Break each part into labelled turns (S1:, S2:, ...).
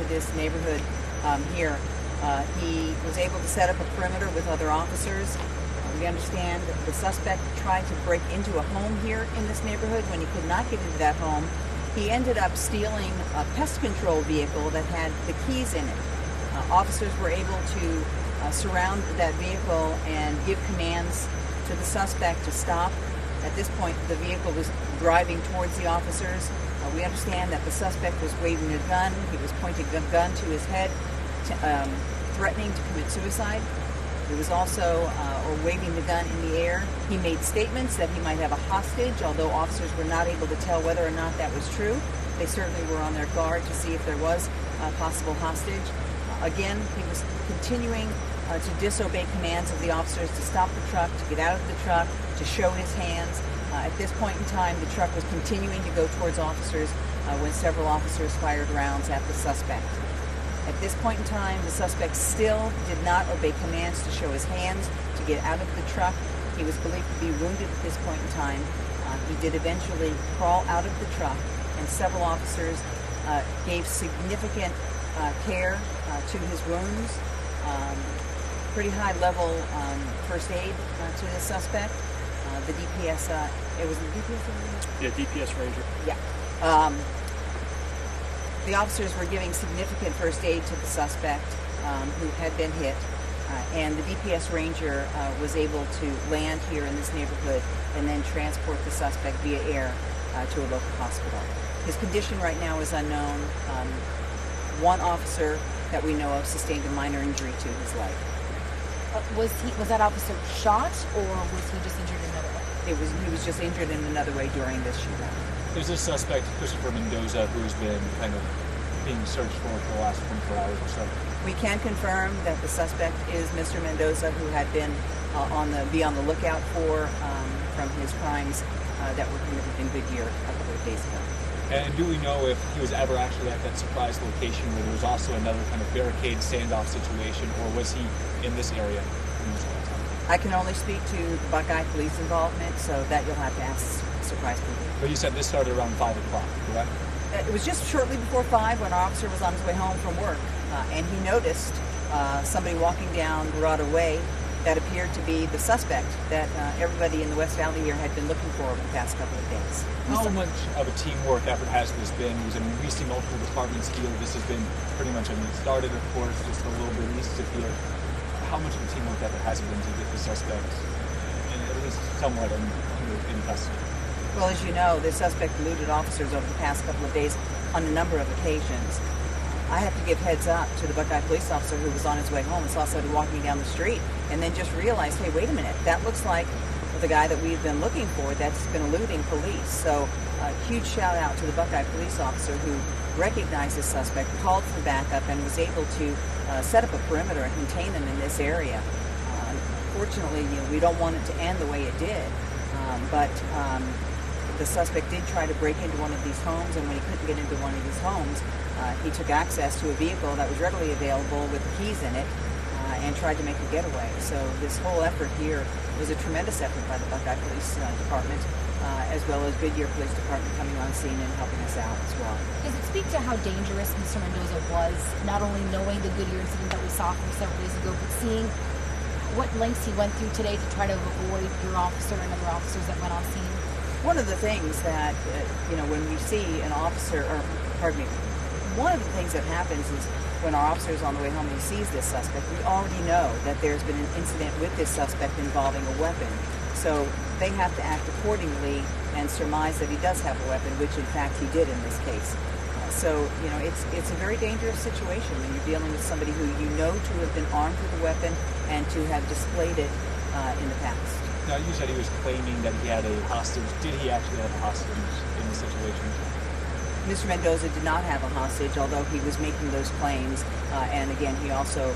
S1: this neighborhood here. He was able to set up a perimeter with other officers. We understand that the suspect tried to break into a home here in this neighborhood. When he could not get into that home, he ended up stealing a pest control vehicle that had the keys in it. Officers were able to surround that vehicle and give commands to the suspect to stop. At this point, the vehicle was driving towards the officers. We understand that the suspect was waving a gun. He was pointing a gun to his head, threatening to commit suicide. He was also waving the gun in the air. He made statements that he might have a hostage, although officers were not able to tell whether or not that was true. They certainly were on their guard to see if there was a possible hostage. Again, he was continuing to disobey commands of the officers to stop the truck, to get out of the truck, to show his hands. At this point in time, the truck was continuing to go towards officers when several officers fired rounds at the suspect. At this point in time, the suspect still did not obey commands to show his hands, to get out of the truck. He was believed to be wounded at this point in time. He did eventually crawl out of the truck, and several officers gave significant care to his wounds. Pretty high level first aid to the suspect. The DPS, it was the DPS?
S2: Yeah, DPS Ranger.
S1: Yeah. The officers were giving significant first aid to the suspect who had been hit, and the DPS Ranger was able to land here in this neighborhood and then transport the suspect via air to a local hospital. His condition right now is unknown. One officer that we know of sustained a minor injury to his leg.
S3: Was that officer shot, or was he just injured in another way?
S1: He was just injured in another way during this shootout.
S2: There's this suspect, Christopher Mendoza, who has been kind of being searched for the last 24 hours or so.
S1: We can confirm that the suspect is Mr. Mendoza, who had been on the lookout for from his crimes that were committed in Goodyear a couple of days ago.
S2: And do we know if he was ever actually at that surprise location where there was also another kind of barricade standoff situation, or was he in this area?
S1: I can only speak to the Buckeye police involvement, so that you'll have to ask surprise people.
S2: But you said this started around 5 o'clock, correct?
S1: It was just shortly before 5 when our officer was on his way home from work, and he noticed somebody walking down Dorado Way that appeared to be the suspect that everybody in the West Valley here had been looking for over the past couple of days.
S2: How much of a teamwork effort has this been? We see multiple departments feel this has been pretty much, it started, of course, just a little bit east of here. How much of a teamwork effort has it been to get the suspect, at least somewhat, in custody?
S1: Well, as you know, the suspect eluded officers over the past couple of days on a number of occasions. I have to give heads up to the Buckeye police officer who was on his way home and saw somebody walking down the street, and then just realized, hey, wait a minute, that looks like the guy that we've been looking for that's been eluding police. So a huge shout out to the Buckeye police officer who recognized the suspect, called for backup, and was able to set up a perimeter and contain them in this area. Unfortunately, we don't want it to end the way it did, but the suspect did try to break into one of these homes, and when he couldn't get into one of these homes, he took access to a vehicle that was readily available with the keys in it and tried to make a getaway. So this whole effort here was a tremendous effort by the Buckeye Police Department, as well as Goodyear Police Department coming on scene and helping us out as well.
S3: Does it speak to how dangerous Mr. Mendoza was, not only knowing the Goodyear incident that we saw from several days ago, but seeing what lengths he went through today to try to avoid your officer and other officers that went on scene?
S1: One of the things that, when we see an officer, one of the things that happens is when our officer is on the way home and he sees this suspect, we already know that there's been an incident with this suspect involving a weapon. So they have to act accordingly and surmise that he does have a weapon, which in fact he did in this case. So, it's a very dangerous situation when you're dealing with somebody who you know to have been armed with a weapon and to have displayed it in the past.
S2: Now, you said he was claiming that he had a hostage. Did he actually have a hostage in the situation?
S1: Mr. Mendoza did not have a hostage, although he was making those claims. And again, he also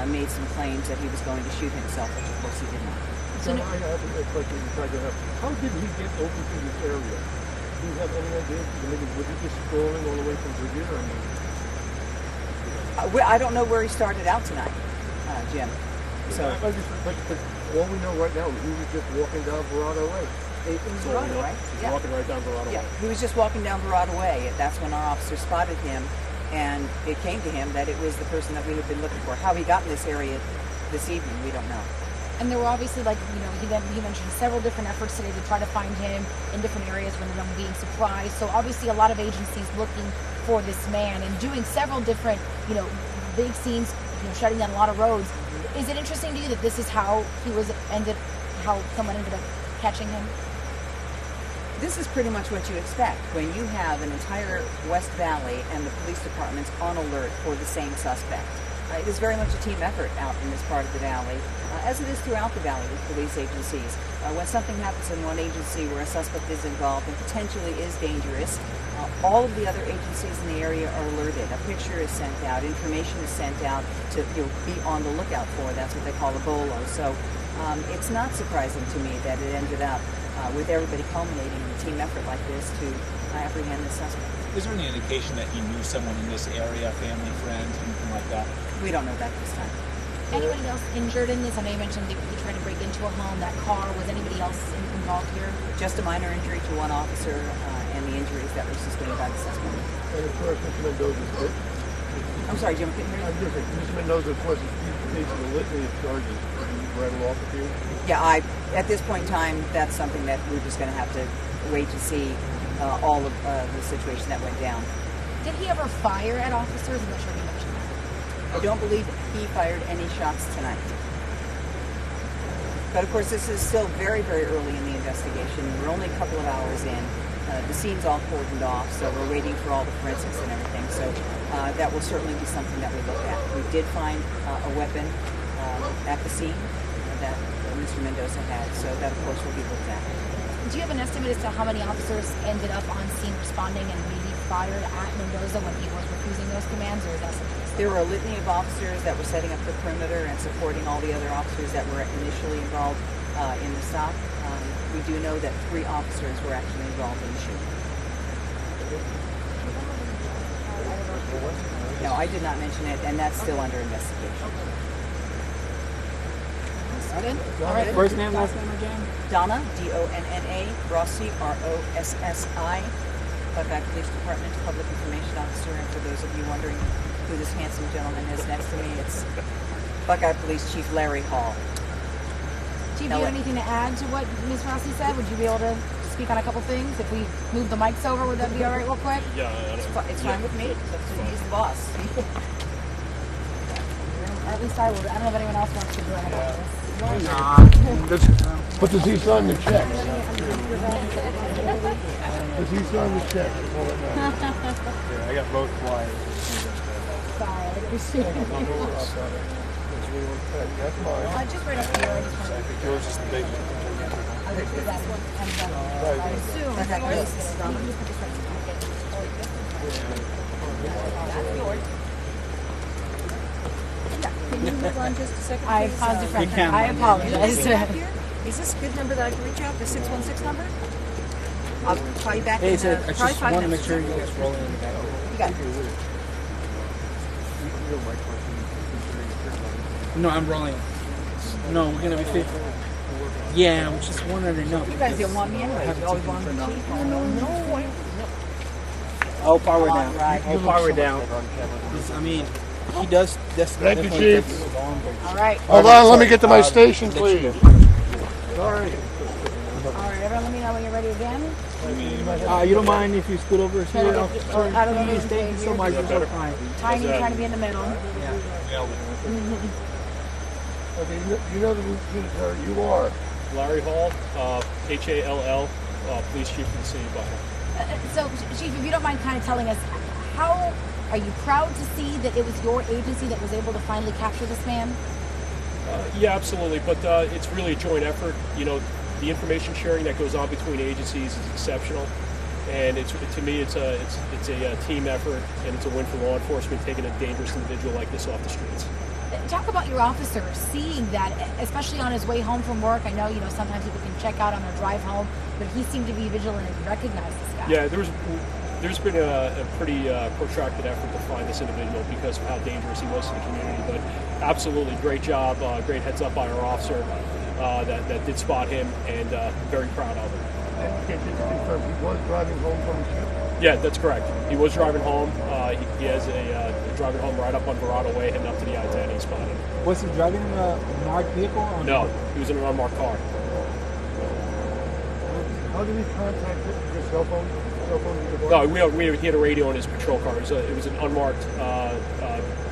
S1: made some claims that he was going to shoot himself, which of course he did not.
S4: So I have a question to try to have. How did he get over to this area? Do you have any idea? Maybe was he just strolling all the way from Goodyear?
S1: I don't know where he started out tonight, Jim. So
S4: all we know right now is he was just walking down Dorado Way.
S1: It was Dorado, right?
S4: He's walking right down Dorado Way.
S1: Yeah, he was just walking down Dorado Way. That's when our officer spotted him and it came to him that it was the person that we had been looking for. How he got in this area this evening, we don't know.
S3: And there were obviously, like, he mentioned several different efforts today to try to find him in different areas when them being surprised. So obviously a lot of agencies looking for this man and doing several different, big scenes, shutting down a lot of roads. Is it interesting to you that this is how how someone ended up catching him?
S1: This is pretty much what you expect when you have an entire West Valley and the police departments on alert for the same suspect. It is very much a team effort out in this part of the valley, as it is throughout the valley with police agencies. When something happens in one agency where a suspect is involved and potentially is dangerous, all of the other agencies in the area are alerted. A picture is sent out, information is sent out to be on the lookout for. That's what they call a bolo. So it's not surprising to me that it ended up with everybody culminating in a team effort like this to apprehend the suspect.
S2: Is there any indication that he knew someone in this area, family, friend, anything like that?
S1: We don't know that this time.
S3: Anybody else injured in this? I know you mentioned they were trying to break into a home. That car, was anybody else involved here?
S1: Just a minor injury to one officer and the injuries that were sustained by the suspect.
S4: And of course, Mr. Mendoza's hit.
S1: I'm sorry, Jim, I couldn't hear you.
S4: I'm just saying, Mr. Mendoza, of course, is facing a litany of charges. He's rattled off a few.
S1: Yeah, at this point in time, that's something that we're just going to have to wait to see all of the situation that went down.
S3: Did he ever fire at officers? I'm not sure if you mentioned that.
S1: I don't believe he fired any shots tonight. But of course, this is still very, very early in the investigation. We're only a couple of hours in. The scene's all cordoned off, so we're waiting for all the forensics and everything. So that will certainly be something that we look at. We did find a weapon at the scene that Mr. Mendoza had, so that of course will be looked at.
S3: Do you have an estimate as to how many officers ended up on scene responding and maybe fired at Mendoza when he was refusing those commands, or is that something?
S1: There were a litany of officers that were setting up the perimeter and supporting all the other officers that were initially involved in the stop. We do know that 3 officers were actually involved in the shooting. No, I did not mention it, and that's still under investigation.
S3: Good. All right.
S5: First name, last name again?
S1: Donna, D-O-N-N-A, Rossi, R-O-S-S-I, Buckeye Police Department Public Information Officer. And for those of you wondering who this handsome gentleman is next to me, it's Buckeye Police Chief Larry Hall.
S3: Chief, do you have anything to add to what Ms. Rossi said? Would you be able to speak on a couple things? If we move the mics over, would that be all right real quick?
S6: Yeah,
S1: It's fine with me. He's the boss.
S3: Or at least I would. I don't know if anyone else wants to do it about this.
S4: But does he sign the check? Does he sign the check?
S6: I got both flyers.
S3: Sorry, I appreciate it.
S4: That's mine.
S3: Just right up here. I just
S6: I
S3: wanted
S6: think yours is the big one.
S3: to do that one. And I assume.
S1: Okay,
S3: yours
S1: please.
S3: is- you can just put this right here.
S1: That's yours. Can you move on just a second,
S3: I
S1: please?
S3: apologize.
S5: You can.
S3: I apologize.
S1: Is this a good number that I can reach out, the 616 number? I'll call you back
S5: Hey,
S1: in
S5: so I
S1: probably
S5: just
S1: 5
S5: want to make
S1: minutes.
S5: sure you guys rolling in the back.
S1: You got it.
S5: No, I'm rolling. No, we're gonna be fit. Yeah, I'm just wanted to know.
S1: You guys didn't want me anyway. You always wanted me. No.
S5: I'll power
S1: All
S5: down.
S1: right.
S5: I'll power down. I mean, he does. That's
S4: Thank you,
S5: definitely
S4: Chief.
S5: takes long, but-
S3: All right.
S4: Hold on, let me get to my station, please. Sorry.
S3: All right, everyone, let me know when you're ready again.
S5: You don't mind if you scoot over here?
S3: I don't know.
S5: Thank you so much. You're so kind.
S3: Tiny, trying to be in the middle.
S2: Nailed it.
S4: Okay, you know the routine, sir. You are.
S6: Larry Hall, H-A-L-L, Police Chief of the City of Buckeye.
S3: So, Chief, if you don't mind kind of telling us, how are you proud to see that it was your agency that was able to finally capture this man?
S6: Yeah, absolutely, but it's really a joint effort. You know, the information sharing that goes on between agencies is exceptional, and to me it's a team effort, and it's a win for law enforcement taking a dangerous individual like this off the streets.
S3: Talk about your officer seeing that, especially on his way home from work. I know, sometimes people can check out on their drive home, but he seemed to be vigilant and recognize this guy.
S6: Yeah, there's been a pretty protracted effort to find this individual because of how dangerous he was to the community. But absolutely, great job, great heads up by our officer that did spot him, and very proud of him.
S4: Can't just confirm he was driving home from his shift?
S6: Yeah, that's correct. He was driving home. He has a driving home right up on Verado Way, heading up to the I-10. He spotted him.
S5: Was he driving a marked vehicle? Or
S6: No, he was in an unmarked car.
S4: How did he contact your cell phone?
S6: No, he had a radio on his patrol car. It was an unmarked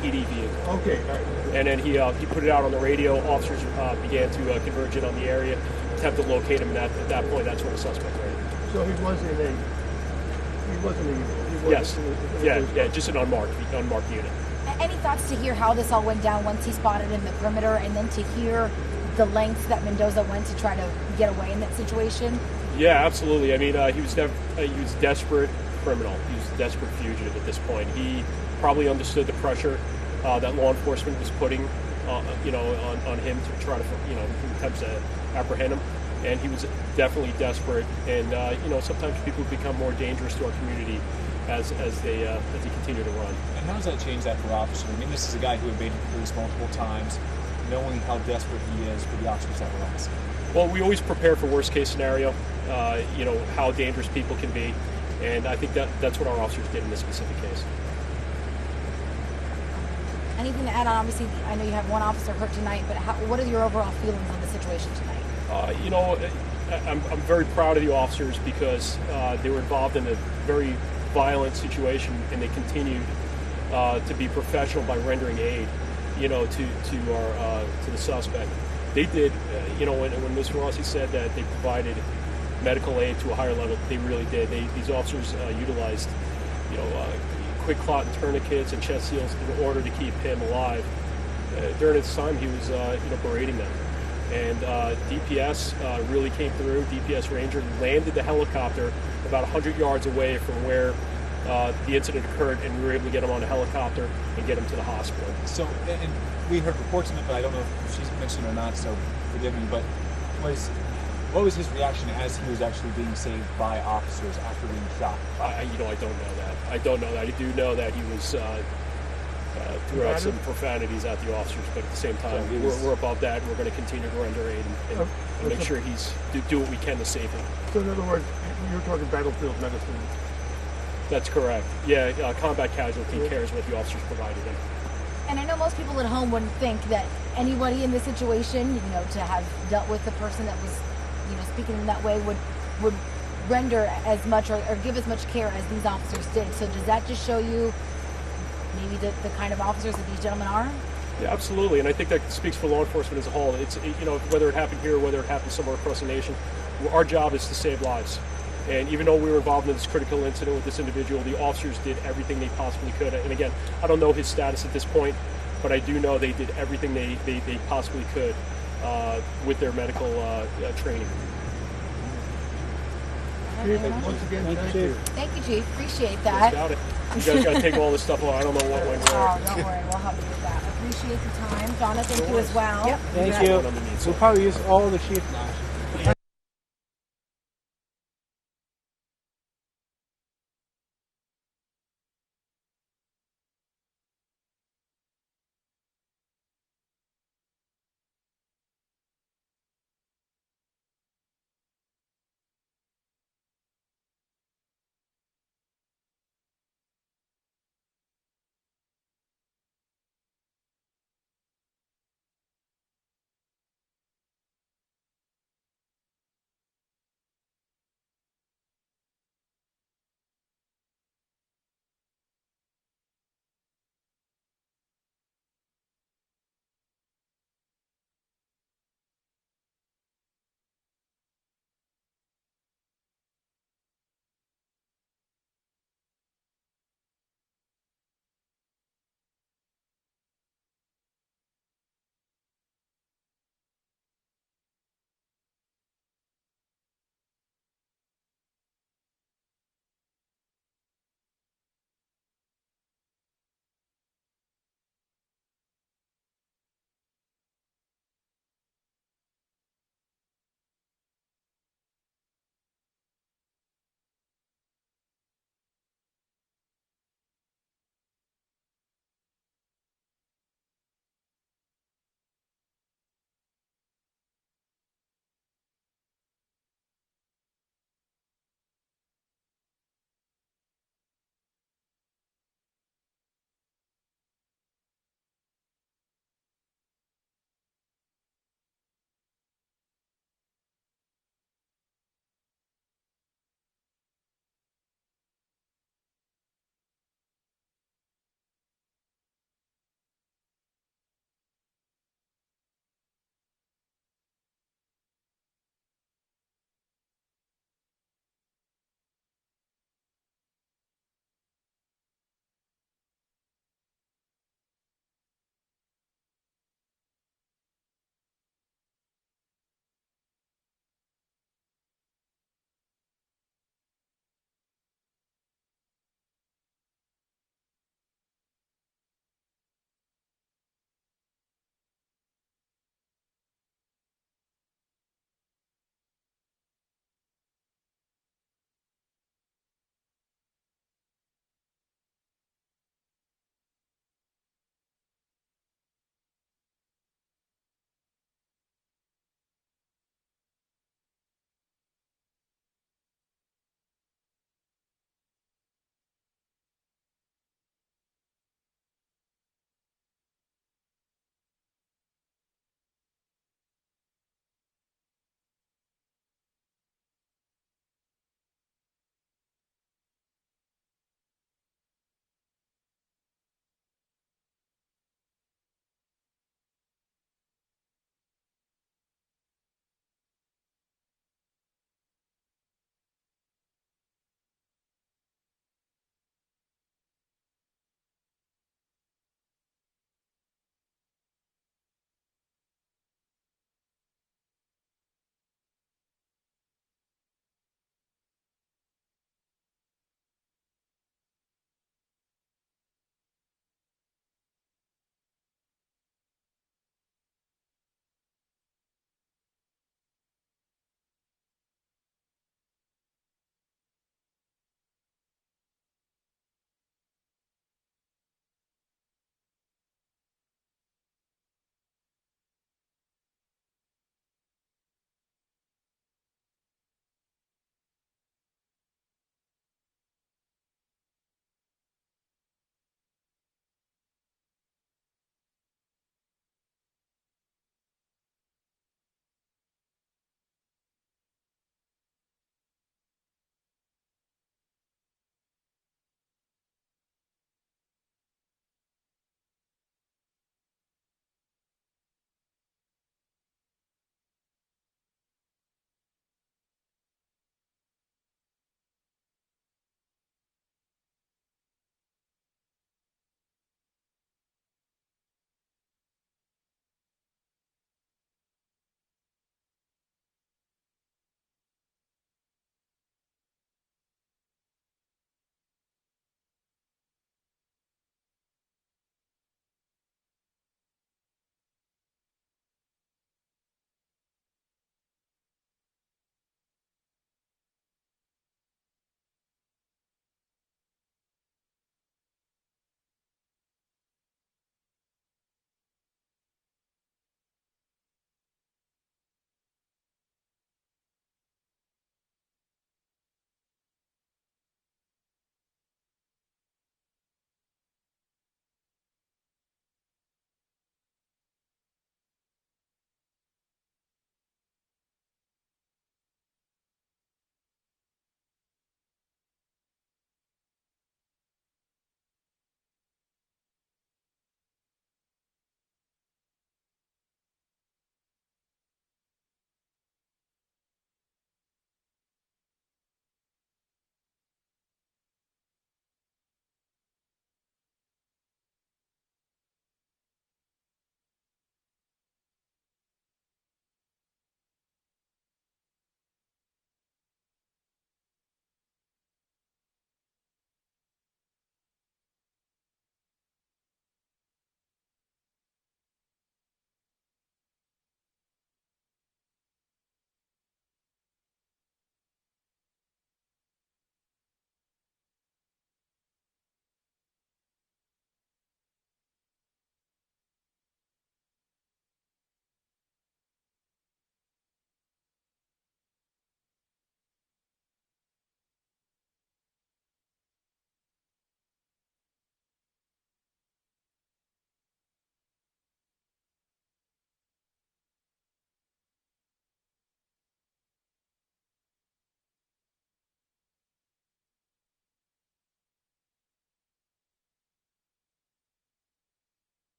S6: PD vehicle.
S4: Okay, all right.
S6: And then he put it out on the radio. Officers began to converge in on the area, attempt to locate him. And at that point, that's when the suspect ran.
S4: So he wasn't a.
S6: Yes. Yeah, just an unmarked unit.
S3: Any thoughts to hear how this all went down once he spotted in the perimeter, and then to hear the lengths that Mendoza went to try to get away in that situation?
S6: Yeah, absolutely. I mean, he was desperate criminal. He was a desperate fugitive at this point. He probably understood the pressure that law enforcement was putting, on him to try to, attempt to apprehend him. And he was definitely desperate. And sometimes people become more dangerous to our community as they continue to run.
S2: And how does that change that for officers? I mean, this is a guy who evaded police multiple times, knowing how desperate he is for the officers that were on the scene.
S6: Well, we always prepare for worst case scenario. How dangerous people can be, and I think that's what our officers did in this specific case.
S3: Anything to add on? Obviously, I know you have one officer hurt tonight, but what are your overall feelings on the situation tonight?
S6: I'm very proud of the officers because they were involved in a very violent situation, and they continued to be professional by rendering aid, to the suspect. They did, when Ms. Rossi said that they provided medical aid to a higher level, they really did. These officers utilized, quick clot and tourniquets and chest seals in order to keep him alive. During this time, he was, berating them. And DPS really came through. DPS Ranger landed the helicopter about 100 yards away from where the incident occurred, and we were able to get him on a helicopter and get him to the hospital.
S2: So, and we heard reports of it, but I don't know if she's mentioned or not, so forgive me, but what was his reaction as he was actually being saved by officers after being shot?
S6: I don't know that. I don't know that. I do know that he was threw out some profanities at the officers, but at the same time, we're above that. We're going to continue to render aid and make sure do what we can to save him.
S4: So in other words, you're talking battlefield medicine.
S6: That's correct. Yeah, combat casualty care is what the officers provided him.
S3: And I know most people at home wouldn't think that anybody in this situation, to have dealt with the person that was, speaking in that way would render as much or give as much care as these officers did. So does that just show you maybe the kind of officers that these gentlemen are?
S6: Yeah, absolutely. And I think that speaks for law enforcement as a whole. It's, whether it happened here or whether it happened somewhere across the nation, our job is to save lives. And even though we were involved in this critical incident with this individual, the officers did everything they possibly could. And again, I don't know his status at this point, but I do know they did everything they possibly could with their medical training.
S4: Chief, once again, thank you.
S3: Thank you, Chief. Appreciate
S6: That's
S3: that.
S6: about it. You guys got to take all this stuff off. I don't know what went wrong.
S3: Oh, don't worry. We'll help you with that. Appreciate the time. Donna, thank you as well. Yep.
S5: Thank you. We'll probably use all the chief now.